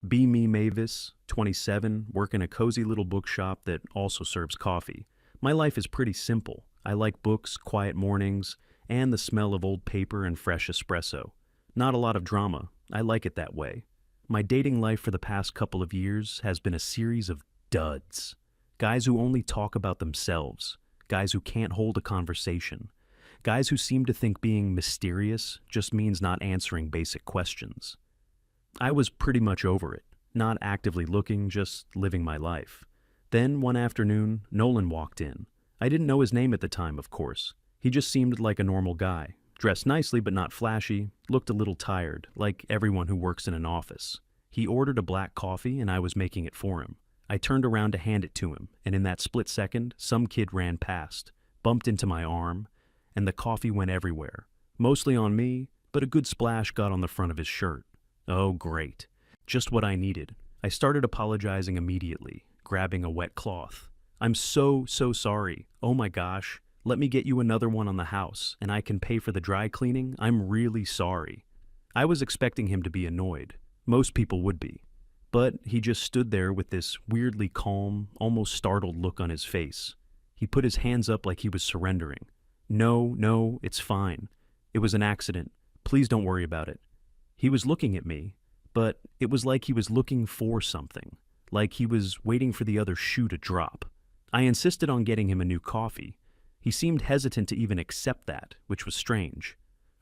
Be me Mavis, 27, work in a cozy little bookshop that also serves coffee. My life is pretty simple. I like books, quiet mornings, and the smell of old paper and fresh espresso. Not a lot of drama. I like it that way. My dating life for the past couple of years has been a series of duds. Guys who only talk about themselves. Guys who can't hold a conversation. Guys who seem to think being mysterious just means not answering basic questions. I was pretty much over it, not actively looking, just living my life. Then, one afternoon, Nolan walked in. I didn't know his name at the time, of course. He just seemed like a normal guy. Dressed nicely but not flashy, looked a little tired, like everyone who works in an office. He ordered a black coffee and I was making it for him. I turned around to hand it to him, and in that split second, some kid ran past, bumped into my arm, and the coffee went everywhere. Mostly on me, but a good splash got on the front of his shirt. Oh, great. Just what I needed. I started apologizing immediately, grabbing a wet cloth. I'm so sorry. Oh my gosh. Let me get you another one on the house, and I can pay for the dry cleaning. I'm really sorry. I was expecting him to be annoyed. Most people would be. But he just stood there with this weirdly calm, almost startled look on his face. He put his hands up like he was surrendering. No, it's fine. It was an accident. Please don't worry about it. He was looking at me, but it was like he was looking for something, like he was waiting for the other shoe to drop. I insisted on getting him a new coffee. He seemed hesitant to even accept that, which was strange.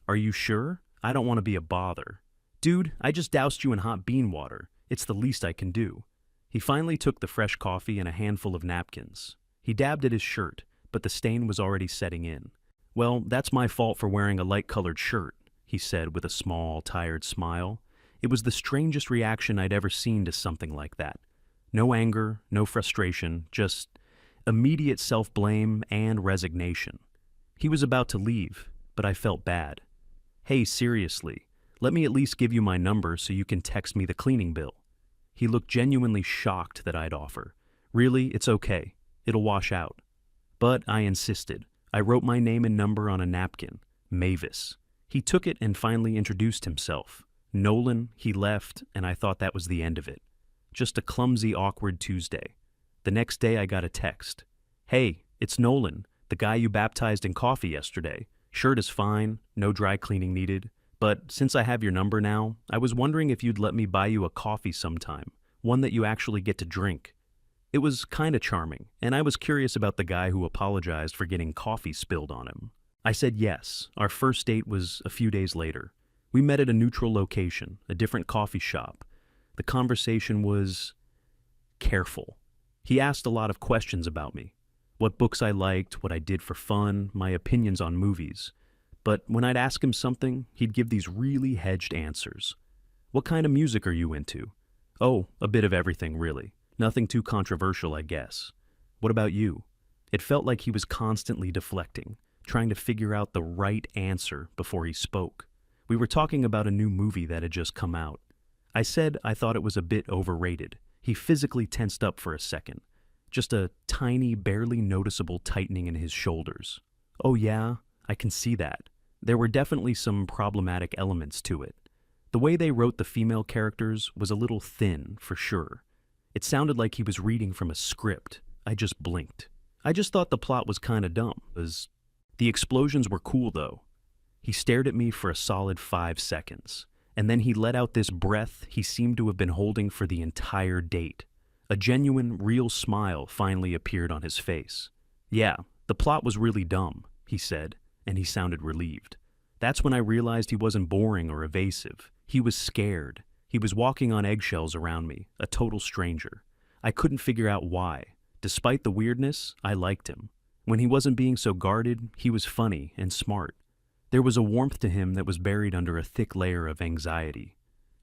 Are you sure? I don't want to be a bother. Dude, I just doused you in hot bean water. It's the least I can do. He finally took the fresh coffee and a handful of napkins. He dabbed at his shirt, but the stain was already setting in. Well, that's my fault for wearing a light-colored shirt, he said with a small, tired smile. It was the strangest reaction I'd ever seen to something like that. No anger, no frustration, just immediate self-blame and resignation. He was about to leave, but I felt bad. Hey, seriously, let me at least give you my number so you can text me the cleaning bill. He looked genuinely shocked that I'd offer. Really, it's okay. It'll wash out. But I insisted. I wrote my name and number on a napkin. Mavis. He took it and finally introduced himself. Nolan, he left, and I thought that was the end of it. Just a clumsy, awkward Tuesday. The next day I got a text. Hey, it's Nolan, the guy you baptized in coffee yesterday. Shirt is fine, no dry cleaning needed. But since I have your number now, I was wondering if you'd let me buy you a coffee sometime, one that you actually get to drink. It was kinda charming, and I was curious about the guy who apologized for getting coffee spilled on him. I said yes. Our first date was a few days later. We met at a neutral location, a different coffee shop. The conversation was careful. He asked a lot of questions about me. What books I liked, what I did for fun, my opinions on movies. But when I'd ask him something, he'd give these really hedged answers. What kind of music are you into? Oh, a bit of everything, really. Nothing too controversial, I guess. What about you? It felt like he was constantly deflecting, trying to figure out the right answer before he spoke. We were talking about a new movie that had just come out. I said I thought it was a bit overrated. He physically tensed up for a second. Just a tiny, barely noticeable tightening in his shoulders. Oh yeah, I can see that. There were definitely some problematic elements to it. The way they wrote the female characters was a little thin, for sure. It sounded like he was reading from a script. I just blinked. I just thought the plot was kinda dumb. The explosions were cool, though. He stared at me for a solid 5 seconds, and then he let out this breath he seemed to have been holding for the entire date. A genuine, real smile finally appeared on his face. Yeah, the plot was really dumb, he said, and he sounded relieved. That's when I realized he wasn't boring or evasive. He was scared. He was walking on eggshells around me, a total stranger. I couldn't figure out why. Despite the weirdness, I liked him. When he wasn't being so guarded, he was funny and smart. There was a warmth to him that was buried under a thick layer of anxiety.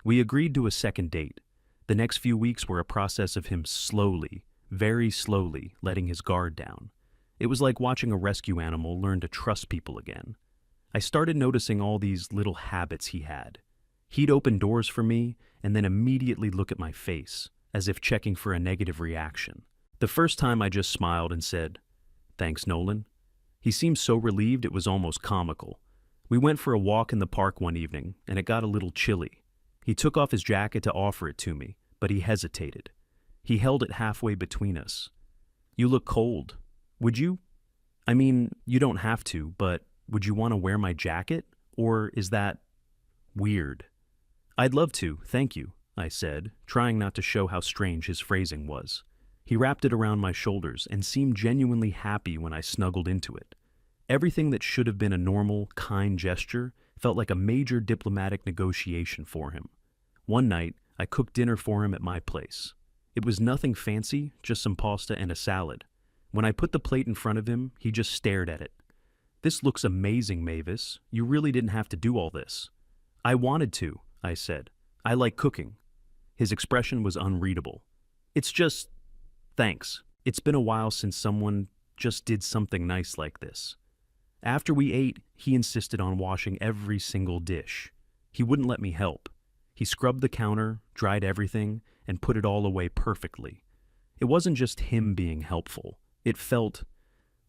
We agreed to a second date. The next few weeks were a process of him slowly, very slowly, letting his guard down. It was like watching a rescue animal learn to trust people again. I started noticing all these little habits he had. He'd open doors for me and then immediately look at my face, as if checking for a negative reaction. The first time I just smiled and said, "Thanks, Nolan." He seemed so relieved it was almost comical. We went for a walk in the park one evening, and it got a little chilly. He took off his jacket to offer it to me, but he hesitated. He held it halfway between us. "You look cold. Would you? I mean, you don't have to, but would you want to wear my jacket? Or is that weird?" "I'd love to, thank you," I said, trying not to show how strange his phrasing was. He wrapped it around my shoulders and seemed genuinely happy when I snuggled into it. Everything that should have been a normal, kind gesture felt like a major diplomatic negotiation for him. One night, I cooked dinner for him at my place. It was nothing fancy, just some pasta and a salad. When I put the plate in front of him, he just stared at it. "This looks amazing, Mavis. You really didn't have to do all this." "I wanted to," I said. "I like cooking." His expression was unreadable. "It's just... thanks. It's been a while since someone just did something nice like this." After we ate, he insisted on washing every single dish. He wouldn't let me help. He scrubbed the counter, dried everything, and put it all away perfectly. It wasn't just him being helpful. It felt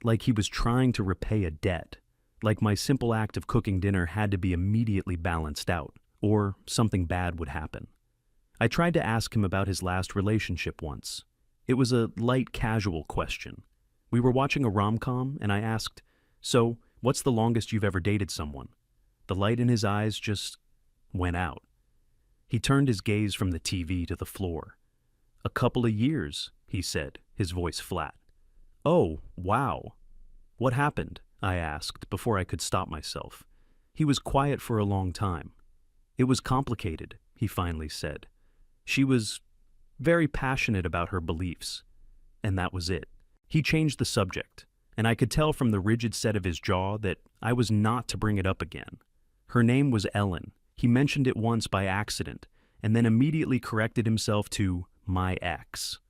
like he was trying to repay a debt, like my simple act of cooking dinner had to be immediately balanced out, or something bad would happen. I tried to ask him about his last relationship once. It was a light, casual question. We were watching a rom-com, and I asked, "So, what's the longest you've ever dated someone?" The light in his eyes just went out. He turned his gaze from the TV to the floor. "A couple of years," he said, his voice flat. "Oh, wow. What happened?" I asked before I could stop myself. He was quiet for a long time. "It was complicated," he finally said. "She was very passionate about her beliefs." And that was it. He changed the subject, and I could tell from the rigid set of his jaw that I was not to bring it up again. Her name was Ellen. He mentioned it once by accident, and then immediately corrected himself to my ex.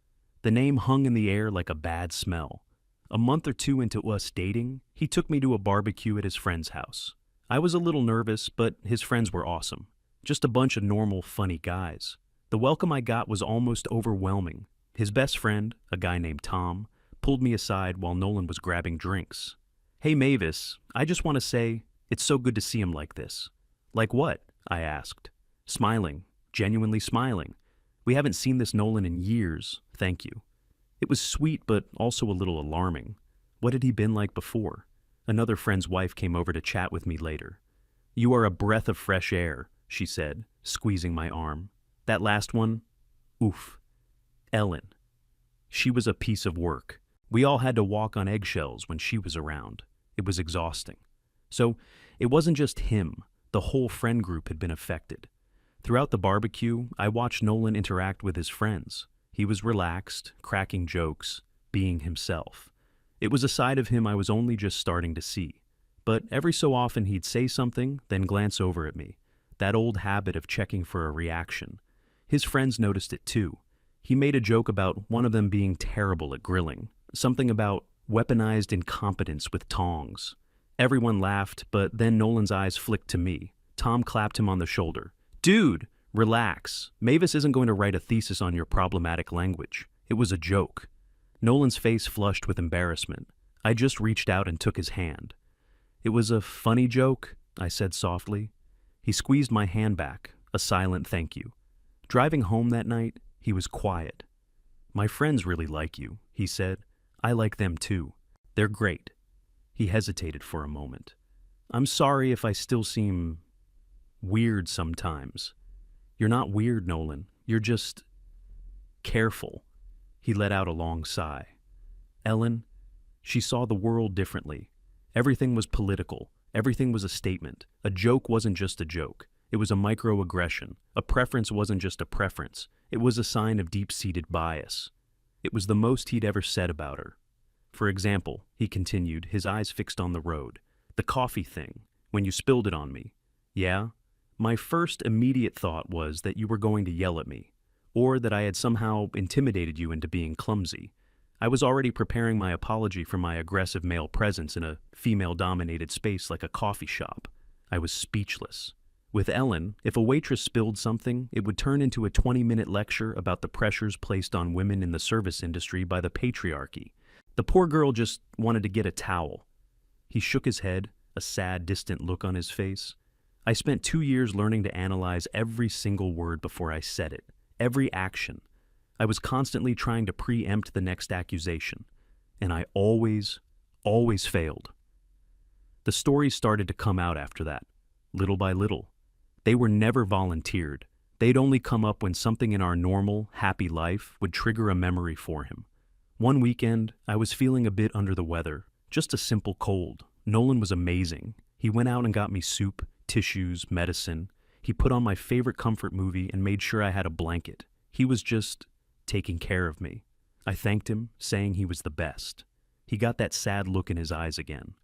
The name hung in the air like a bad smell. A month or two into us dating, he took me to a barbecue at his friend's house. I was a little nervous, but his friends were awesome. Just a bunch of normal, funny guys. The welcome I got was almost overwhelming. His best friend, a guy named Tom, pulled me aside while Nolan was grabbing drinks. "Hey Mavis, I just want to say, it's so good to see him like this." "Like what?" I asked. Smiling, genuinely smiling. "We haven't seen this Nolan in years, thank you." It was sweet, but also a little alarming. What had he been like before? Another friend's wife came over to chat with me later. "You are a breath of fresh air," she said, squeezing my arm. "That last one? Oof. Ellen. She was a piece of work. We all had to walk on eggshells when she was around. It was exhausting." So, it wasn't just him. The whole friend group had been affected. Throughout the barbecue, I watched Nolan interact with his friends. He was relaxed, cracking jokes, being himself. It was a side of him I was only just starting to see. But every so often he'd say something, then glance over at me. That old habit of checking for a reaction. His friends noticed it too. He made a joke about one of them being terrible at grilling. Something about weaponized incompetence with tongs. Everyone laughed, but then Nolan's eyes flicked to me. Tom clapped him on the shoulder. "Dude, relax. Mavis isn't going to write a thesis on your problematic language. It was a joke." Nolan's face flushed with embarrassment. I just reached out and took his hand. "It was a funny joke," I said softly. He squeezed my hand back, a silent thank you. Driving home that night, he was quiet. "My friends really like you," he said. "I like them too. They're great." He hesitated for a moment. "I'm sorry if I still seem weird sometimes." "You're not weird, Nolan. You're just careful." He let out a long sigh. Ellen, she saw the world differently. Everything was political. Everything was a statement. A joke wasn't just a joke. It was a microaggression. A preference wasn't just a preference. It was a sign of deep-seated bias. It was the most he'd ever said about her. "For example," he continued, his eyes fixed on the road, "the coffee thing, when you spilled it on me. Yeah? My first immediate thought was that you were going to yell at me, or that I had somehow intimidated you into being clumsy. I was already preparing my apology for my aggressive male presence in a female-dominated space like a coffee shop. I was speechless. With Ellen, if a waitress spilled something, it would turn into a 20-minute lecture about the pressures placed on women in the service industry by the patriarchy. The poor girl just wanted to get a towel." He shook his head, a sad, distant look on his face. "I spent 2 years learning to analyze every single word before I said it. every action. I was constantly trying to preempt the next accusation, and I always failed. The stories started to come out after that, little by little. They were never volunteered. They'd only come up when something in our normal, happy life would trigger a memory for him. One weekend, I was feeling a bit under the weather, just a simple cold. Nolan was amazing. He went out and got me soup, tissues, medicine. He put on my favorite comfort movie and made sure I had a blanket. He was just taking care of me. I thanked him, saying he was the best. He got that sad look in his eyes again.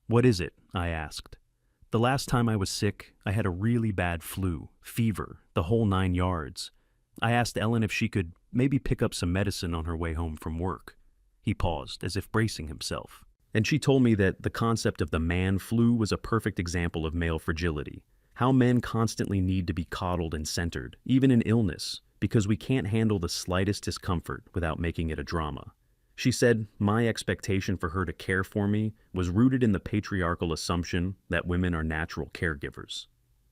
"What is it?" I asked. "The last time I was sick, I had a really bad flu, fever, the whole 9 yards. I asked Ellen if she could maybe pick up some medicine on her way home from work." He paused, as if bracing himself. "And she told me that the concept of the man flu was a perfect example of male fragility. How men constantly need to be coddled and centered, even in illness, because we can't handle the slightest discomfort without making it a drama. She said my expectation for her to care for me was rooted in the patriarchal assumption that women are natural caregivers."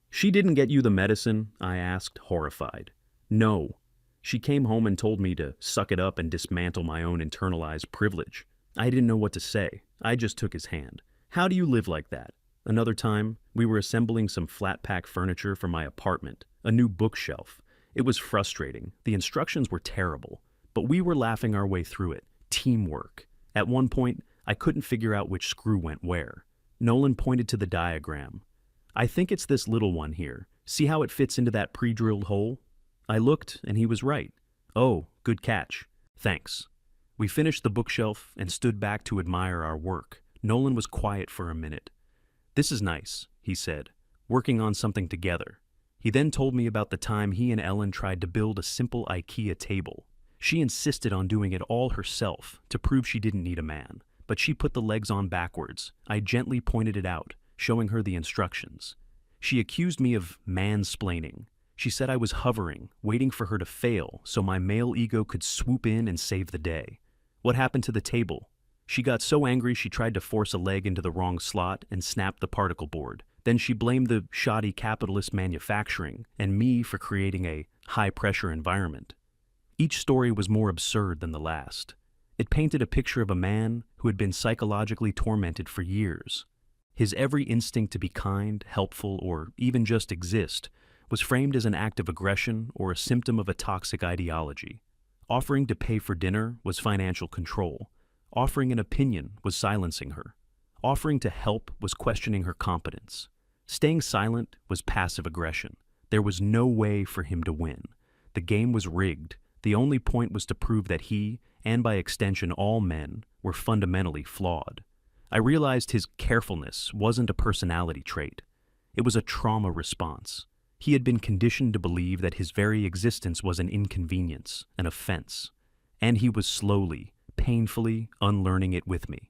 "She didn't get you the medicine?" I asked, horrified. "No. She came home and told me to suck it up and dismantle my own internalized privilege. I didn't know what to say. I just took his hand. How do you live like that?" Another time, we were assembling some flat-pack furniture for my apartment, a new bookshelf. It was frustrating. The instructions were terrible, but we were laughing our way through it. Teamwork. At one point, I couldn't figure out which screw went where. Nolan pointed to the diagram. "I think it's this little one here. See how it fits into that pre-drilled hole?" I looked, and he was right. "Oh, good catch. Thanks." We finished the bookshelf and stood back to admire our work. Nolan was quiet for a minute. "This is nice," he said, "working on something together." He then told me about the time he and Ellen tried to build a simple IKEA table. She insisted on doing it all herself to prove she didn't need a man, but she put the legs on backwards. I gently pointed it out, showing her the instructions. She accused me of mansplaining. She said I was hovering, waiting for her to fail so my male ego could swoop in and save the day. What happened to the table? She got so angry she tried to force a leg into the wrong slot and snapped the particle board. Then she blamed the shoddy capitalist manufacturing and me for creating a high-pressure environment. Each story was more absurd than the last. It painted a picture of a man who had been psychologically tormented for years. His every instinct to be kind, helpful, or even just exist was framed as an act of aggression or a symptom of a toxic ideology. Offering to pay for dinner was financial control. Offering an opinion was silencing her. Offering to help was questioning her competence. Staying silent was passive aggression. There was no way for him to win. The game was rigged. The only point was to prove that he, and by extension all men, were fundamentally flawed. I realized his carefulness wasn't a personality trait. It was a trauma response. He had been conditioned to believe that his very existence was an inconvenience, an offense. And he was slowly, painfully unlearning it with me.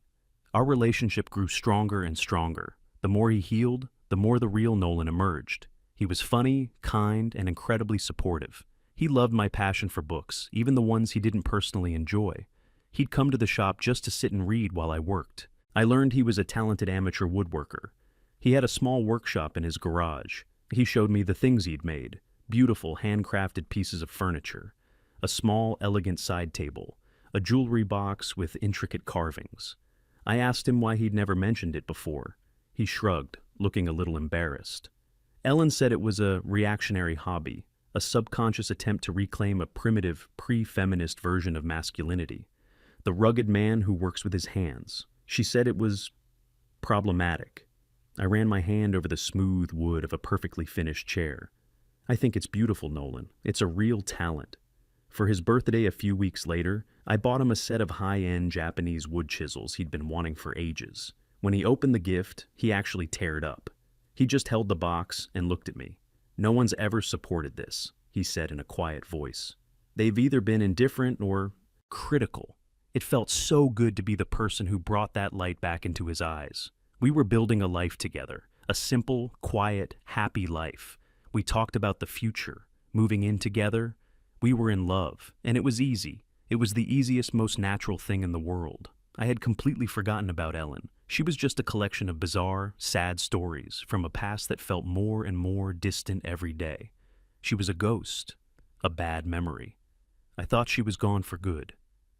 Our relationship grew stronger and stronger. The more he healed, the more the real Nolan emerged. He was funny, kind, and incredibly supportive. He loved my passion for books, even the ones he didn't personally enjoy. He'd come to the shop just to sit and read while I worked. I learned he was a talented amateur woodworker. He had a small workshop in his garage. He showed me the things he'd made, beautiful handcrafted pieces of furniture, a small, elegant side table, a jewelry box with intricate carvings. I asked him why he'd never mentioned it before. He shrugged, looking a little embarrassed. Ellen said it was a reactionary hobby, a subconscious attempt to reclaim a primitive, pre-feminist version of masculinity. The rugged man who works with his hands. She said it was problematic. I ran my hand over the smooth wood of a perfectly finished chair. "I think it's beautiful, Nolan. It's a real talent." For his birthday a few weeks later, I bought him a set of high-end Japanese wood chisels he'd been wanting for ages. When he opened the gift, he actually teared up. He just held the box and looked at me. "No one's ever supported this," he said in a quiet voice. "They've either been indifferent or critical." It felt so good to be the person who brought that light back into his eyes. We were building a life together, a simple, quiet, happy life. We talked about the future, moving in together. We were in love, and it was easy. It was the easiest, most natural thing in the world. I had completely forgotten about Ellen. She was just a collection of bizarre, sad stories from a past that felt more and more distant every day. She was a ghost, a bad memory. I thought she was gone for good.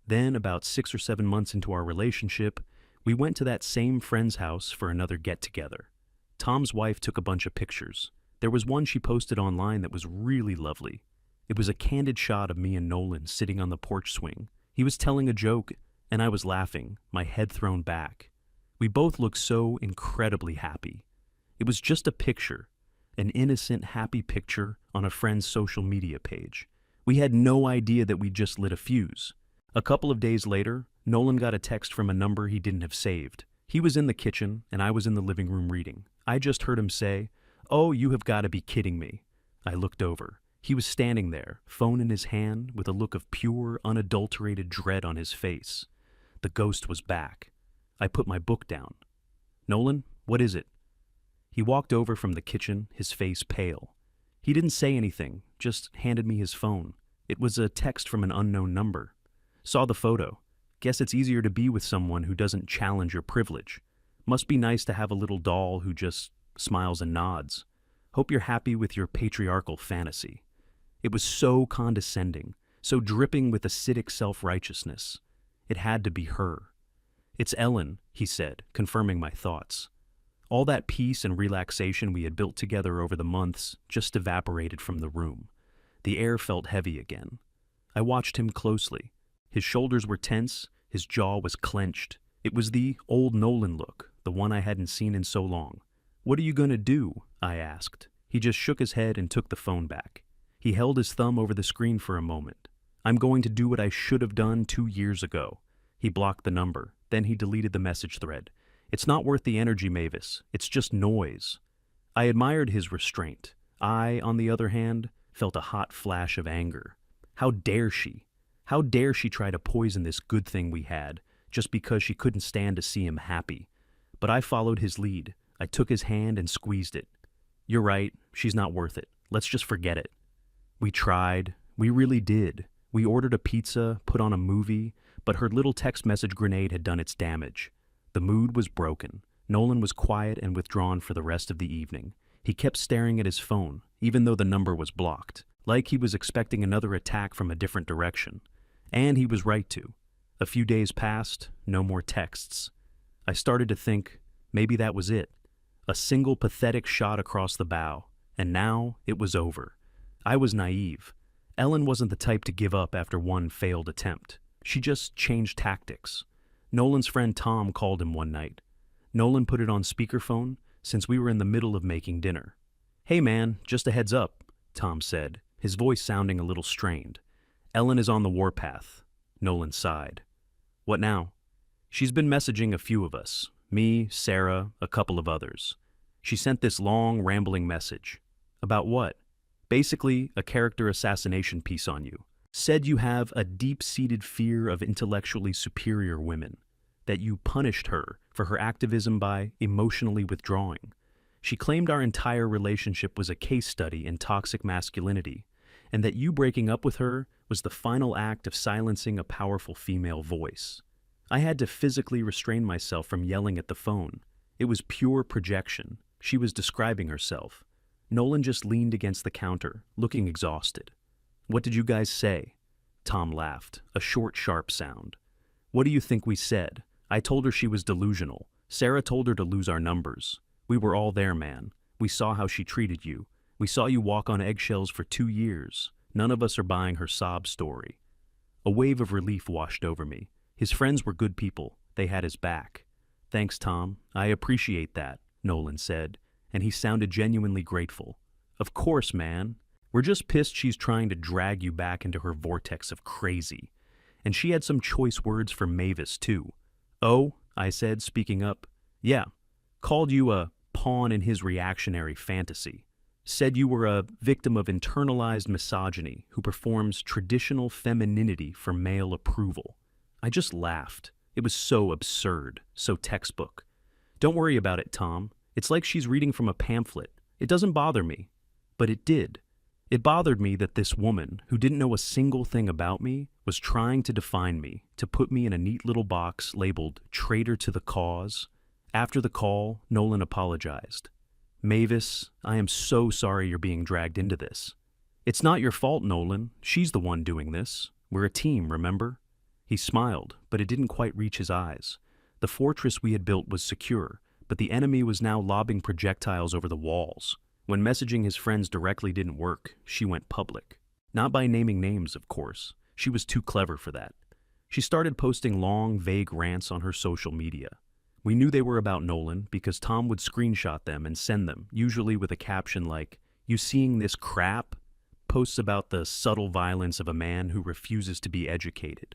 Then, about 6 or 7 months into our relationship, we went to that same friend's house for another get-together. Tom's wife took a bunch of pictures. There was one she posted online that was really lovely. It was a candid shot of me and Nolan sitting on the porch swing. He was telling a joke, and I was laughing, my head thrown back. We both looked so incredibly happy. It was just a picture, an innocent, happy picture on a friend's social media page. We had no idea that we'd just lit a fuse. A couple of days later, Nolan got a text from a number he didn't have saved. He was in the kitchen, and I was in the living room reading. I just heard him say, "Oh, you have got to be kidding me." I looked over. He was standing there, phone in his hand, with a look of pure, unadulterated dread on his face. The ghost was back. I put my book down. "Nolan, what is it?" He walked over from the kitchen, his face pale. He didn't say anything, just handed me his phone. It was a text from an unknown number. Saw the photo. Guess it's easier to be with someone who doesn't challenge your privilege. Must be nice to have a little doll who just smiles and nods. Hope you're happy with your patriarchal fantasy. It was so condescending, so dripping with acidic self-righteousness. It had to be her. "It's Ellen," he said, confirming my thoughts. All that peace and relaxation we had built together over the months just evaporated from the room. The air felt heavy again. I watched him closely. His shoulders were tense, his jaw was clenched. It was the old Nolan look, the one I hadn't seen in so long. "What are you going to do?" I asked. He just shook his head and took the phone back. He held his thumb over the screen for a moment. "I'm going to do what I should have done 2 years ago." He blocked the number. Then he deleted the message thread. "It's not worth the energy, Mavis. It's just noise." I admired his restraint. I, on the other hand, felt a hot flash of anger. How dare she? How dare she try to poison this good thing we had, just because she couldn't stand to see him happy? But I followed his lead. I took his hand and squeezed it. "You're right. She's not worth it. Let's just forget it." We tried. We really did. We ordered a pizza, put on a movie, but her little text message grenade had done its damage. The mood was broken. Nolan was quiet and withdrawn for the rest of the evening. He kept staring at his phone, even though the number was blocked, like he was expecting another attack from a different direction. And he was right to. A few days passed, no more texts. I started to think, maybe that was it. A single pathetic shot across the bow, and now it was over. I was naive. Ellen wasn't the type to give up after one failed attempt. She just changed tactics. Nolan's friend Tom called him one night. Nolan put it on speakerphone since we were in the middle of making dinner. "Hey man, just a heads up," Tom said, his voice sounding a little strained. "Ellen is on the warpath." Nolan sighed. "What now?" "She's been messaging a few of us. Me, Sarah, a couple of others. She sent this long, rambling message. About what? Basically, a character assassination piece on you. Said you have a deep-seated fear of intellectually superior women. That you punished her for her activism by emotionally withdrawing. She claimed our entire relationship was a case study in toxic masculinity, and that you breaking up with her was the final act of silencing a powerful female voice. I had to physically restrain myself from yelling at the phone. It was pure projection. She was describing herself. Nolan just leaned against the counter, looking exhausted. "What did you guys say?" Tom laughed, a short, sharp sound. "What do you think we said? I told her she was delusional. Sarah told her to lose our numbers. We were all there, man. We saw how she treated you. We saw you walk on eggshells for 2 years. None of us are buying her sob story." A wave of relief washed over me. His friends were good people. They had his back. "Thanks, Tom. I appreciate that," Nolan said, and he sounded genuinely grateful. "Of course, man. We're just pissed she's trying to drag you back into her vortex of crazy." And she had some choice words for Mavis, too. "Oh," I said, speaking up. "Yeah. Called you a pawn in his reactionary fantasy. Said you were a victim of internalized misogyny who performs traditional femininity for male approval." I just laughed. It was so absurd, so textbook. "Don't worry about it, Tom. It's like she's reading from a pamphlet. It doesn't bother me." But it did. It bothered me that this woman, who didn't know a single thing about me, was trying to define me, to put me in a neat little box labeled traitor to the cause. After the call, Nolan apologized. "Mavis, I am so sorry you're being dragged into this." It's not your fault, Nolan. She's the one doing this. We're a team, remember? He smiled, but it didn't quite reach his eyes. The fortress we had built was secure, but the enemy was now lobbing projectiles over the walls. When messaging his friends directly didn't work, she went public. Not by naming names, of course. She was too clever for that. She started posting long, vague rants on her social media. We knew they were about Nolan because Tom would screenshot them and send them, usually with a caption like, "You seeing this crap?" Posts about the subtle violence of a man who refuses to be educated.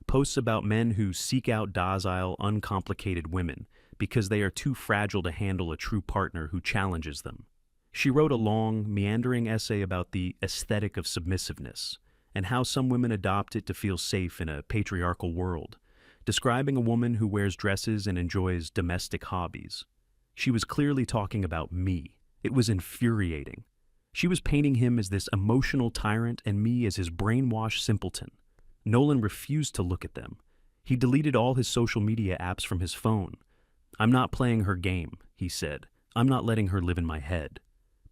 Posts about men who seek out docile, uncomplicated women because they are too fragile to handle a true partner who challenges them. She wrote a long, meandering essay about the aesthetic of submissiveness and how some women adopt it to feel safe in a patriarchal world, describing a woman who wears dresses and enjoys domestic hobbies. She was clearly talking about me. It was infuriating. She was painting him as this emotional tyrant and me as his brainwashed simpleton. Nolan refused to look at them. He deleted all his social media apps from his phone. "I'm not playing her game," he said. "I'm not letting her live in my head."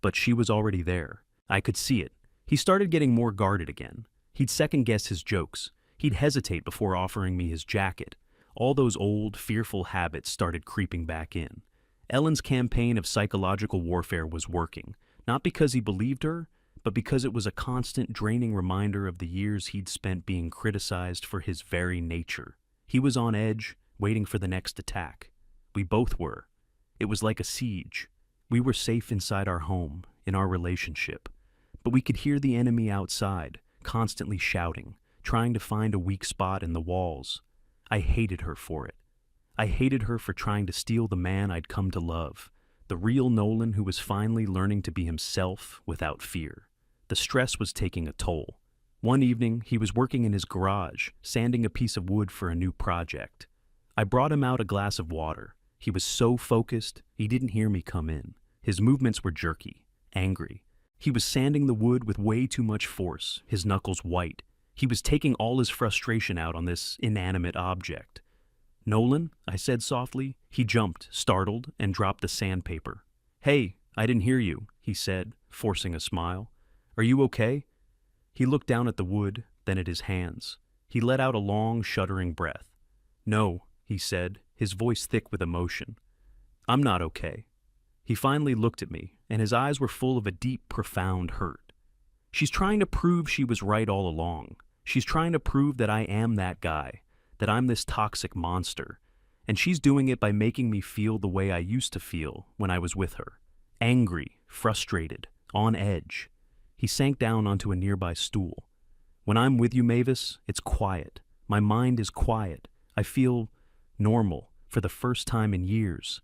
But she was already there. I could see it. He started getting more guarded again. He'd second-guess his jokes. He'd hesitate before offering me his jacket. All those old, fearful habits started creeping back in. Ellen's campaign of psychological warfare was working, not because he believed her, but because it was a constant, draining reminder of the years he'd spent being criticized for his very nature. He was on edge, waiting for the next attack. We both were. It was like a siege. We were safe inside our home, in our relationship. But we could hear the enemy outside, constantly shouting, trying to find a weak spot in the walls. I hated her for it. I hated her for trying to steal the man I'd come to love, the real Nolan who was finally learning to be himself without fear. The stress was taking a toll. One evening, he was working in his garage, sanding a piece of wood for a new project. I brought him out a glass of water. He was so focused, he didn't hear me come in. His movements were jerky, angry. He was sanding the wood with way too much force, his knuckles white. He was taking all his frustration out on this inanimate object. "Nolan?" I said softly. He jumped, startled, and dropped the sandpaper. "Hey, I didn't hear you," he said, forcing a smile. "Are you okay?" He looked down at the wood, then at his hands. He let out a long, shuddering breath. "No," he said, his voice thick with emotion. "I'm not okay." He finally looked at me, and his eyes were full of a deep, profound hurt. "She's trying to prove she was right all along. She's trying to prove that I am that guy, that I'm this toxic monster, and she's doing it by making me feel the way I used to feel when I was with her. Angry, frustrated, on edge." He sank down onto a nearby stool. "When I'm with you, Mavis, it's quiet. My mind is quiet. I feel normal for the first time in years.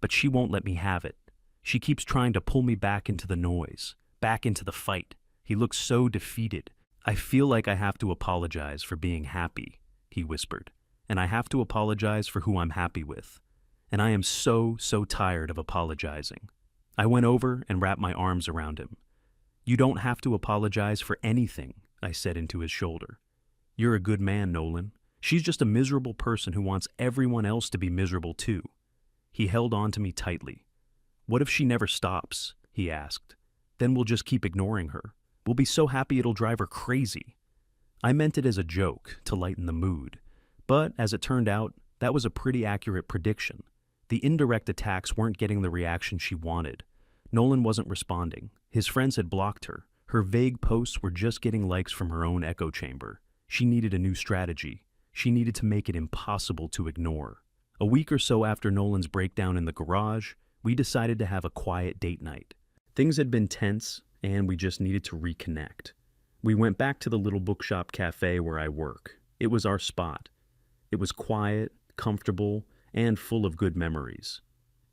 But she won't let me have it. She keeps trying to pull me back into the noise, back into the fight." He looked so defeated. "I feel like I have to apologize for being happy," he whispered. "And I have to apologize for who I'm happy with. And I am so tired of apologizing." I went over and wrapped my arms around him. "You don't have to apologize for anything," I said into his shoulder. "You're a good man, Nolan. She's just a miserable person who wants everyone else to be miserable too." He held on to me tightly. "What if she never stops?" he asked. "Then we'll just keep ignoring her. We'll be so happy it'll drive her crazy." I meant it as a joke, to lighten the mood. But, as it turned out, that was a pretty accurate prediction. The indirect attacks weren't getting the reaction she wanted. Nolan wasn't responding. His friends had blocked her. Her vague posts were just getting likes from her own echo chamber. She needed a new strategy. She needed to make it impossible to ignore. A week or so after Nolan's breakdown in the garage, we decided to have a quiet date night. Things had been tense, and we just needed to reconnect. We went back to the little bookshop cafe where I work. It was our spot. It was quiet, comfortable, and full of good memories.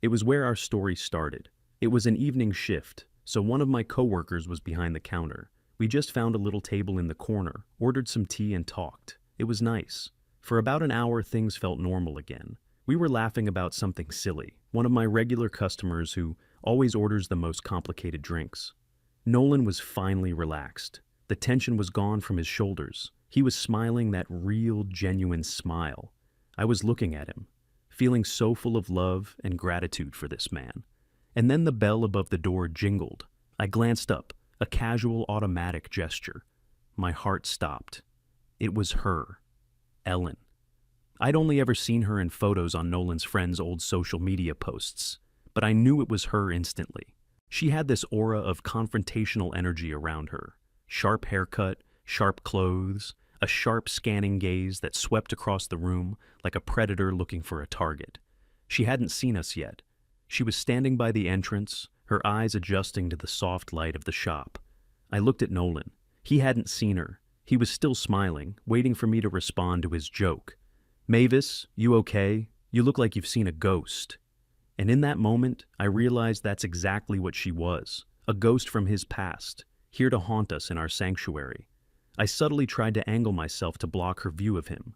It was where our story started. It was an evening shift, so one of my coworkers was behind the counter. We just found a little table in the corner, ordered some tea, and talked. It was nice. For about an hour, things felt normal again. We were laughing about something silly, one of my regular customers who always orders the most complicated drinks. Nolan was finally relaxed. The tension was gone from his shoulders. He was smiling that real, genuine smile. I was looking at him, feeling so full of love and gratitude for this man. And then the bell above the door jingled. I glanced up. A casual, automatic gesture. My heart stopped. It was her. Ellen. I'd only ever seen her in photos on Nolan's friends' old social media posts, but I knew it was her instantly. She had this aura of confrontational energy around her. Sharp haircut, sharp clothes, a sharp scanning gaze that swept across the room like a predator looking for a target. She hadn't seen us yet. She was standing by the entrance, her eyes adjusting to the soft light of the shop. I looked at Nolan. He hadn't seen her. He was still smiling, waiting for me to respond to his joke. "Mavis, you okay? You look like you've seen a ghost." And in that moment, I realized that's exactly what she was, a ghost from his past, here to haunt us in our sanctuary. I subtly tried to angle myself to block her view of him.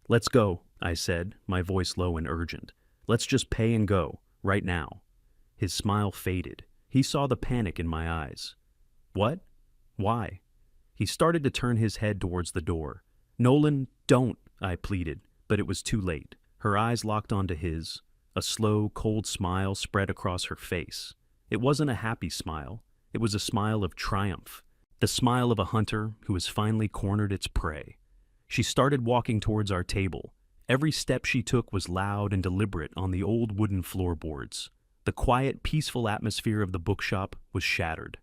"Let's go," I said, my voice low and urgent. "Let's just pay and go, right now." His smile faded. He saw the panic in my eyes. "What? Why?" He started to turn his head towards the door. "Nolan, don't," I pleaded, but it was too late. Her eyes locked onto his. A slow, cold smile spread across her face. It wasn't a happy smile. It was a smile of triumph, the smile of a hunter who has finally cornered its prey. She started walking towards our table. Every step she took was loud and deliberate on the old wooden floorboards. The quiet, peaceful atmosphere of the bookshop was shattered.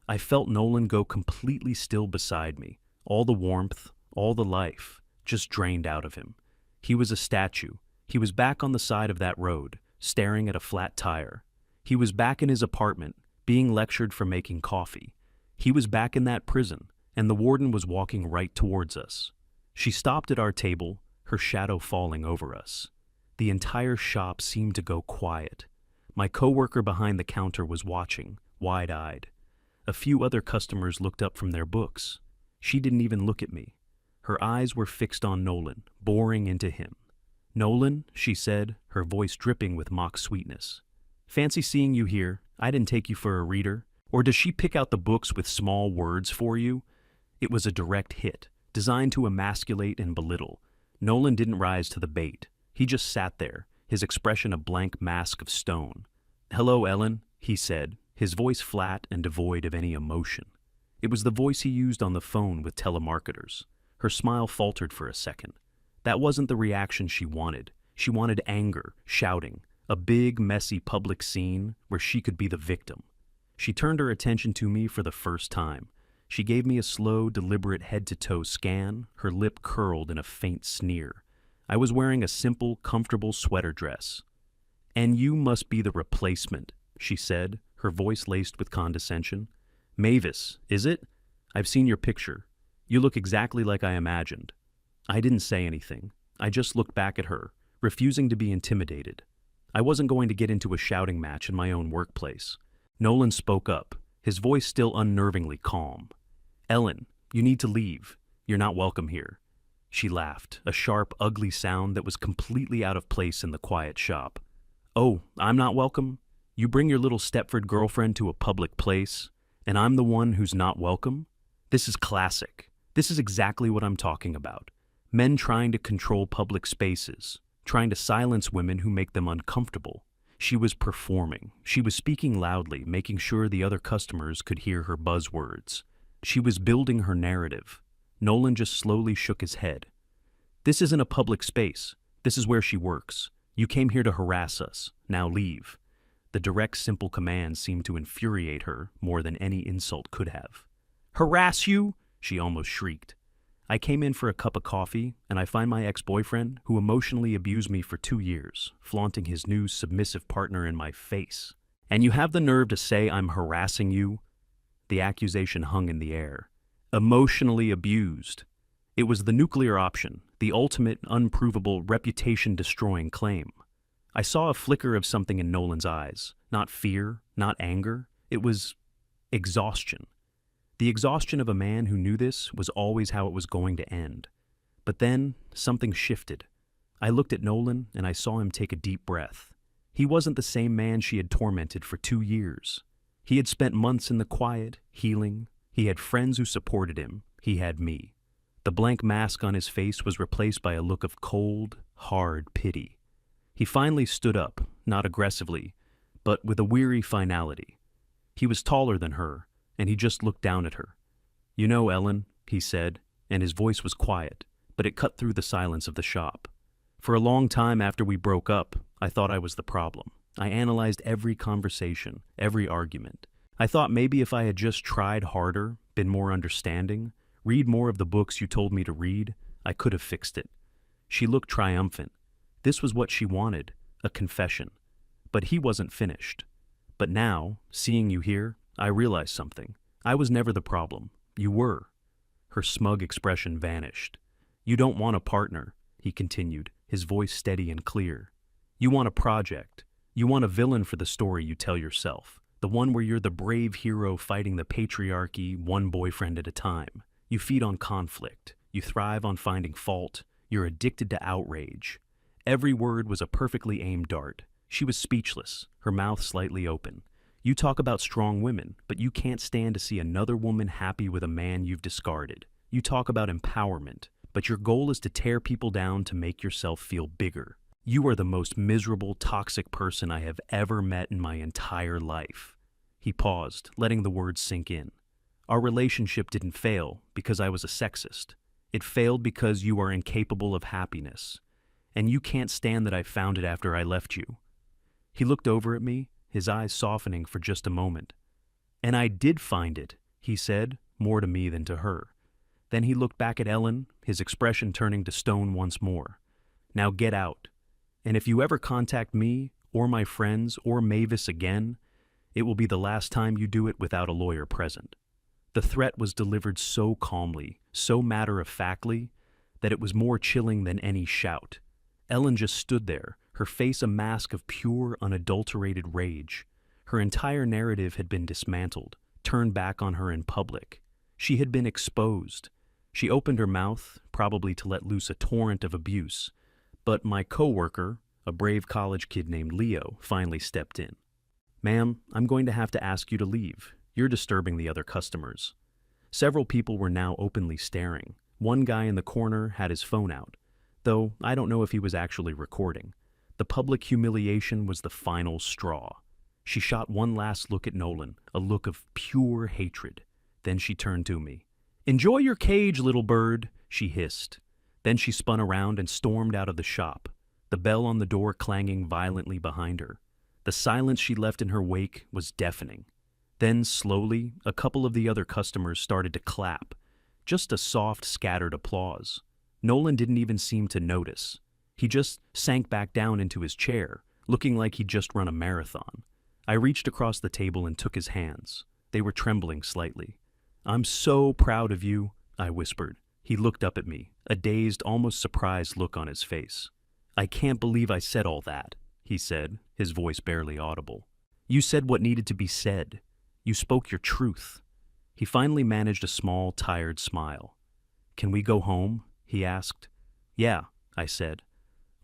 I felt Nolan go completely still beside me. All the warmth, all the life, just drained out of him. He was a statue. He was back on the side of that road, staring at a flat tire. He was back in his apartment, being lectured for making coffee. He was back in that prison, and the warden was walking right towards us. She stopped at our table, her shadow falling over us. The entire shop seemed to go quiet. My coworker behind the counter was watching, wide-eyed. A few other customers looked up from their books. She didn't even look at me. Her eyes were fixed on Nolan, boring into him. "Nolan," she said, her voice dripping with mock sweetness. "Fancy seeing you here. I didn't take you for a reader. Or does she pick out the books with small words for you?" It was a direct hit, designed to emasculate and belittle. Nolan didn't rise to the bait. He just sat there, his expression a blank mask of stone. "Hello, Ellen," he said, his voice flat and devoid of any emotion. It was the voice he used on the phone with telemarketers. Her smile faltered for a second. That wasn't the reaction she wanted. She wanted anger, shouting, a big, messy public scene where she could be the victim. She turned her attention to me for the first time. She gave me a slow, deliberate head-to-toe scan, her lip curled in a faint sneer. I was wearing a simple, comfortable sweater dress. "And you must be the replacement," she said, her voice laced with condescension. "Mavis, is it? I've seen your picture. You look exactly like I imagined." I didn't say anything. I just looked back at her, refusing to be intimidated. I wasn't going to get into a shouting match in my own workplace. Nolan spoke up, his voice still unnervingly calm. "Ellen, you need to leave. You're not welcome here." She laughed, a sharp, ugly sound that was completely out of place in the quiet shop. "Oh, I'm not welcome? You bring your little Stepford girlfriend to a public place, and I'm the one who's not welcome? This is classic. This is exactly what I'm talking about. Men trying to control public spaces, trying to silence women who make them uncomfortable. She was performing. She was speaking loudly, making sure the other customers could hear her buzzwords. She was building her narrative. Nolan just slowly shook his head. "This isn't a public space. This is where she works. You came here to harass us. Now leave." The direct, simple command seemed to infuriate her more than any insult could have. "Harass you?" she almost shrieked. "I came in for a cup of coffee, and I find my ex-boyfriend, who emotionally abused me for 2 years, flaunting his new submissive partner in my face. And you have the nerve to say I'm harassing you?" The accusation hung in the air. Emotionally abused. It was the nuclear option, the ultimate, unprovable, reputation-destroying claim. I saw a flicker of something in Nolan's eyes. Not fear, not anger. It was exhaustion. The exhaustion of a man who knew this was always how it was going to end. But then, something shifted. I looked at Nolan, and I saw him take a deep breath. He wasn't the same man she had tormented for 2 years. He had spent months in the quiet, healing. He had friends who supported him. He had me. The blank mask on his face was replaced by a look of cold, hard pity. He finally stood up, not aggressively, but with a weary finality. He was taller than her, and he just looked down at her. "You know, Ellen," he said, and his voice was quiet, but it cut through the silence of the shop. "For a long time after we broke up, I thought I was the problem. I analyzed every conversation, every argument. I thought maybe if I had just tried harder, been more understanding, read more of the books you told me to read, I could have fixed it." She looked triumphant. This was what she wanted, a confession. But he wasn't finished. "But now, seeing you here, I realized something. I was never the problem. You were." Her smug expression vanished. "You don't want a partner," he continued, his voice steady and clear. "You want a project. You want a villain for the story you tell yourself, the one where you're the brave hero fighting the patriarchy one boyfriend at a time. You feed on conflict. You thrive on finding fault. You're addicted to outrage." Every word was a perfectly aimed dart. She was speechless, her mouth slightly open. "You talk about strong women, but you can't stand to see another woman happy with a man you've discarded. You talk about empowerment, but your goal is to tear people down to make yourself feel bigger. You are the most miserable, toxic person I have ever met in my entire life." He paused, letting the words sink in. "Our relationship didn't fail because I was a sexist. It failed because you are incapable of happiness. And you can't stand that I found it after I left you." He looked over at me, his eyes softening for just a moment. "And I did find it," he said, more to me than to her. Then he looked back at Ellen, his expression turning to stone once more. "Now get out. And if you ever contact me, or my friends, or Mavis again, it will be the last time you do it without a lawyer present." The threat was delivered so calmly, so matter-of-factly, that it was more chilling than any shout. Ellen just stood there, her face a mask of pure, unadulterated rage. Her entire narrative had been dismantled, turned back on her in public. She had been exposed. She opened her mouth, probably to let loose a torrent of abuse, but my coworker, a brave college kid named Leo, finally stepped in. "Ma'am, I'm going to have to ask you to leave. You're disturbing the other customers." Several people were now openly staring. One guy in the corner had his phone out, though I don't know if he was actually recording. The public humiliation was the final straw. She shot one last look at Nolan, a look of pure hatred. Then she turned to me. "Enjoy your cage, little bird," she hissed. Then she spun around and stormed out of the shop, the bell on the door clanging violently behind her. The silence she left in her wake was deafening. Then, slowly, a couple of the other customers started to clap, just a soft, scattered applause. Nolan didn't even seem to notice. He just sank back down into his chair, looking like he'd just run a marathon. I reached across the table and took his hands. They were trembling slightly. "I'm so proud of you," I whispered. He looked up at me, a dazed, almost surprised look on his face. "I can't believe I said all that," he said, his voice barely audible. "You said what needed to be said. You spoke your truth." He finally managed a small, tired smile. "Can we go home?" he asked. "Yeah," I said.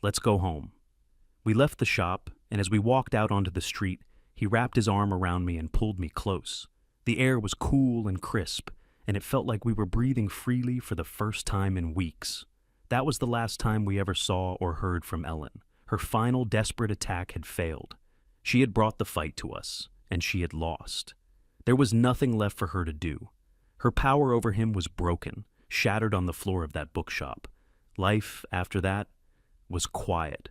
"Let's go home." We left the shop, and as we walked out onto the street, he wrapped his arm around me and pulled me close. The air was cool and crisp, and it felt like we were breathing freely for the first time in weeks. That was the last time we ever saw or heard from Ellen. Her final desperate attack had failed. She had brought the fight to us, and she had lost. There was nothing left for her to do. Her power over him was broken, shattered on the floor of that bookshop. Life, after that, was quiet.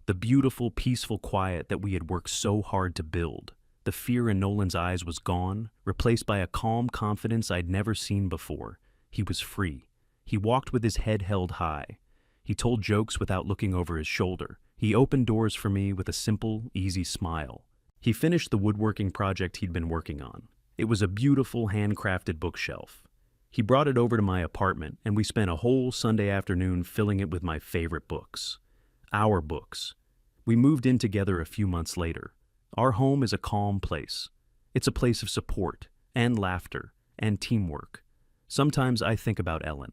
The beautiful, peaceful quiet that we had worked so hard to build. The fear in Nolan's eyes was gone, replaced by a calm confidence I'd never seen before. He was free. He walked with his head held high. He told jokes without looking over his shoulder. He opened doors for me with a simple, easy smile. He finished the woodworking project he'd been working on. It was a beautiful, handcrafted bookshelf. He brought it over to my apartment, and we spent a whole Sunday afternoon filling it with my favorite books. Our books. We moved in together a few months later. Our home is a calm place. It's a place of support, and laughter, and teamwork. Sometimes I think about Ellen.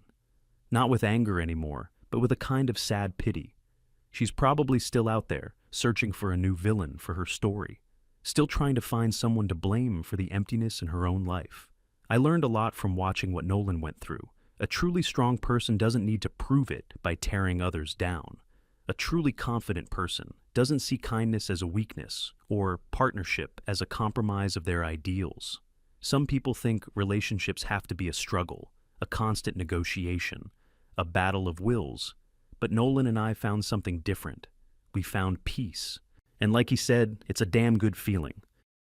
Not with anger anymore, but with a kind of sad pity. She's probably still out there, searching for a new villain for her story. Still trying to find someone to blame for the emptiness in her own life. I learned a lot from watching what Nolan went through. A truly strong person doesn't need to prove it by tearing others down. A truly confident person doesn't see kindness as a weakness or partnership as a compromise of their ideals. Some people think relationships have to be a struggle, a constant negotiation, a battle of wills. But Nolan and I found something different. We found peace. And like he said, it's a damn good feeling.